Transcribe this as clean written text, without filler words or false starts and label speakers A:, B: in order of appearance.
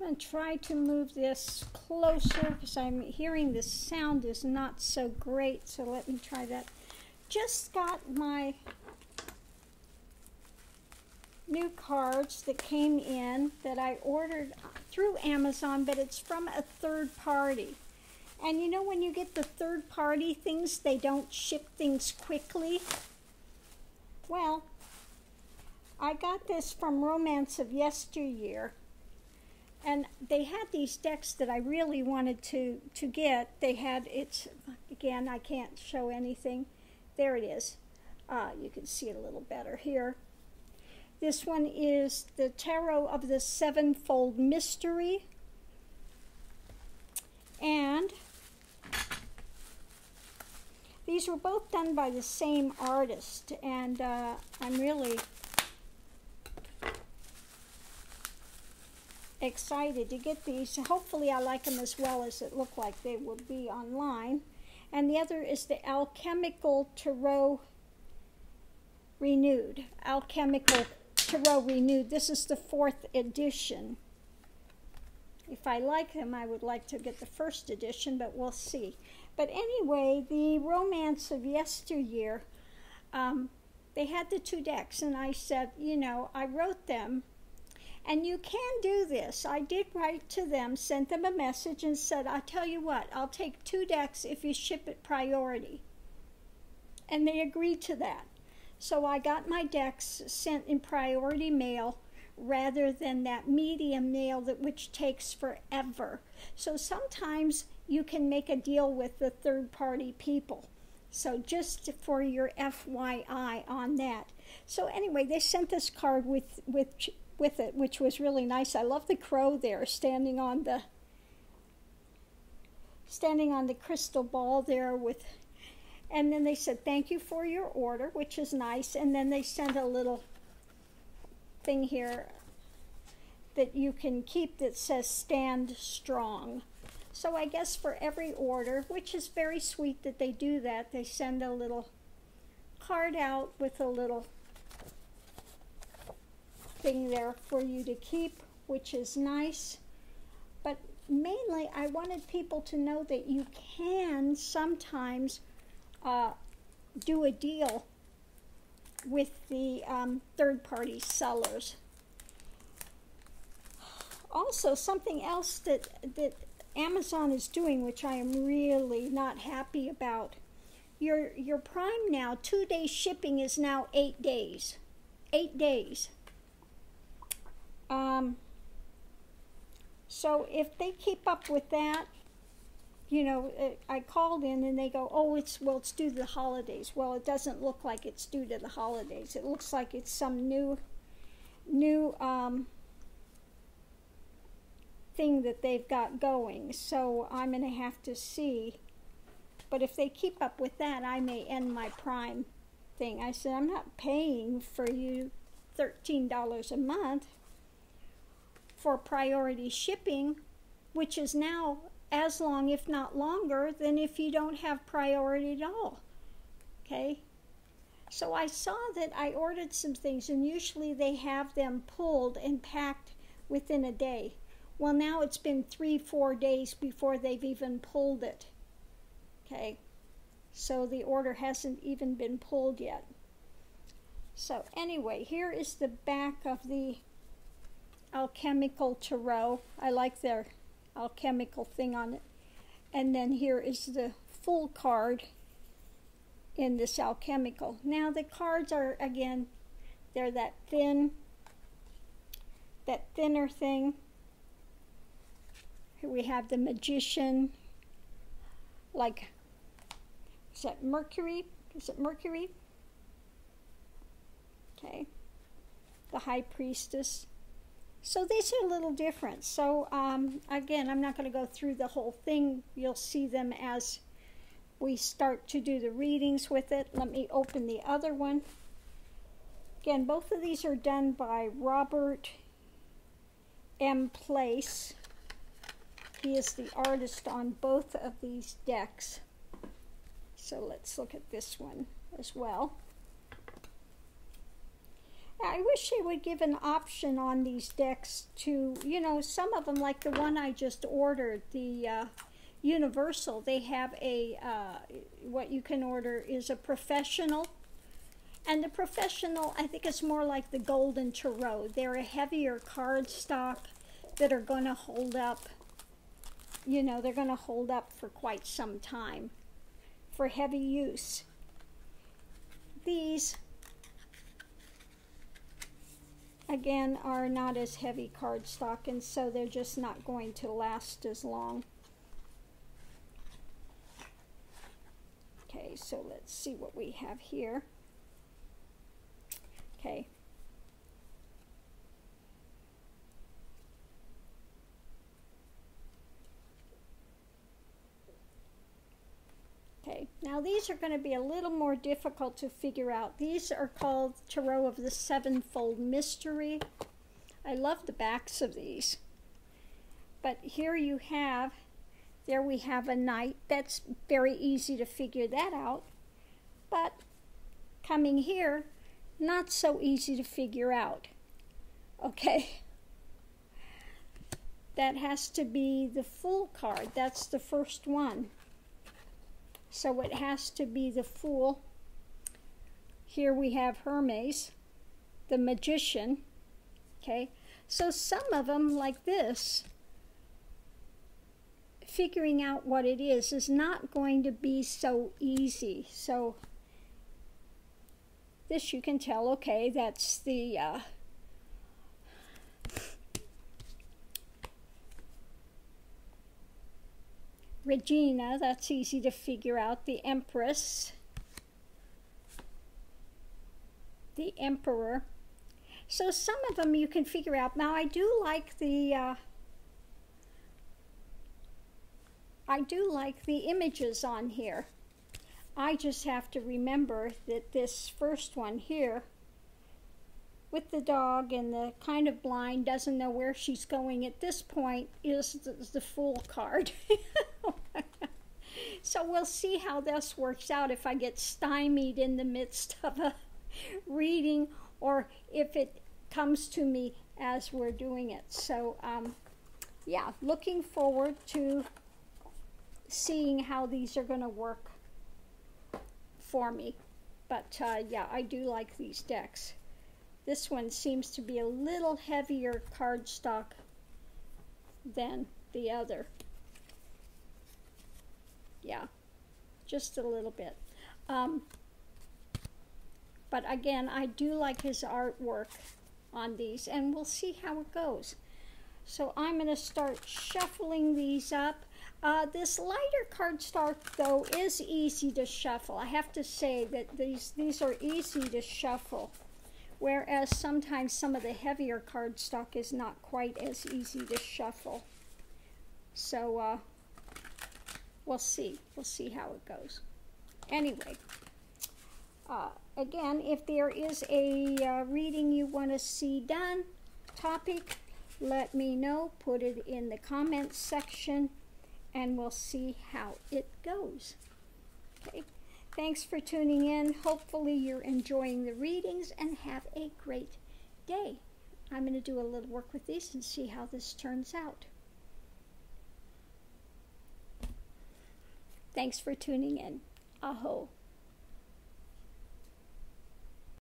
A: I'm going to try to move this closer because I'm hearing the sound is not so great. So let me try that. Just got my new cards that came in that I ordered through Amazon, but it's from a third party. And you know, when you get the third party things, they don't ship things quickly. Well, I got this from Romance of Yesteryear, and they had these decks that I really wanted to get. They had, it's, again, I can't show anything. There it is. You can see it a little better here. This one is the Tarot of the Sevenfold Mystery. And these were both done by the same artist, and I'm really excited to get these. Hopefully I like them as well as it looked like they would be online. And the other is the Alchemical Tarot Renewed. Alchemical Tarot Renewed. This is the 4th edition. If I like them, I would like to get the 1st edition, but we'll see. But anyway, the Romance of Yesteryear, they had the 2 decks, and I said, you know, I wrote them, and you can do this. I did write to them, sent them a message, and said, I tell you what, I'll take 2 decks if you ship it priority. And they agreed to that. So I got my decks sent in priority mail rather than that medium mail which takes forever. So sometimes you can make a deal with the third-party people. So just for your FYI on that. So anyway, they sent this card with it, which was really nice. I love the crow there standing on the crystal ball there with. And then they said, thank you for your order, which is nice. And then they sent a little thing here that you can keep that says stand strong. So I guess for every order, which is very sweet that they do that, they send a little card out with a little thing there for you to keep, which is nice. But mainly I wanted people to know that you can sometimes do a deal with the third-party sellers. Also, something else that Amazon is doing, which I am really not happy about, your Prime now, 2-day shipping is now 8 days. 8 days. So if they keep up with that, you know, I called in and they go, oh, it's due to the holidays. Well, it doesn't look like it's due to the holidays. It looks like it's some new thing that they've got going. So I'm going to have to see. But if they keep up with that, I may end my Prime thing. I said, I'm not paying for you $13 a month for priority shipping, which is now as long, if not longer, than if you don't have priority at all. Okay? So I saw that I ordered some things, and usually they have them pulled and packed within a day. Well, now it's been 3-4 days before they've even pulled it. Okay? So the order hasn't even been pulled yet. So anyway, here is the back of the Alchemical Tarot. I like their alchemical thing on it. And then here is the full card in this alchemical. Now the cards are, again, they're that thinner thing. Here we have the Magician, like, is that Mercury? Is it Mercury? Okay. The High Priestess. So these are a little different. So again, I'm not going to go through the whole thing. You'll see them as we start to do the readings with it. Let me open the other one. Again, both of these are done by Robert M. Place. He is the artist on both of these decks. So let's look at this one as well. I wish they would give an option on these decks to, you know, some of them, like the one I just ordered, the Universal, they have a, what you can order is a professional. And the professional, I think it's more like the Golden Tarot. They're a heavier cardstock that are going to hold up, you know, they're going to hold up for quite some time for heavy use. These, again, are not as heavy cardstock, and so they're just not going to last as long. Okay, so let's see what we have here. Okay. Okay, now these are going to be a little more difficult to figure out. These are called Tarot of the Sevenfold Mystery. I love the backs of these. But here you have, there we have a knight. That's very easy to figure that out. But coming here, not so easy to figure out. Okay. That has to be the Fool card. That's the first one. So it has to be the Fool. Here we have Hermes, the Magician. Okay, so some of them, like this, figuring out what it is not going to be so easy. So this you can tell, okay, that's the Regina, that's easy to figure out. The Empress, the Emperor. So some of them you can figure out. Now I do like the images on here. I just have to remember that this first one here with the dog and the kind of blind, doesn't know where she's going at this point, is the Fool card. So we'll see how this works out, if I get stymied in the midst of a reading or if it comes to me as we're doing it. So yeah, looking forward to seeing how these are going to work for me. But yeah, I do like these decks. This one seems to be a little heavier cardstock than the other. Yeah, just a little bit. But again, I do like his artwork on these, and we'll see how it goes. So I'm going to start shuffling these up. This lighter cardstock, though, is easy to shuffle. I have to say that these are easy to shuffle, whereas sometimes some of the heavier cardstock is not quite as easy to shuffle. So we'll see. We'll see how it goes. Anyway, again, if there is a reading you want to see done, topic, let me know. Put it in the comments section, and we'll see how it goes. Okay. Thanks for tuning in. Hopefully you're enjoying the readings and have a great day. I'm going to do a little work with these and see how this turns out. Thanks for tuning in. Aho.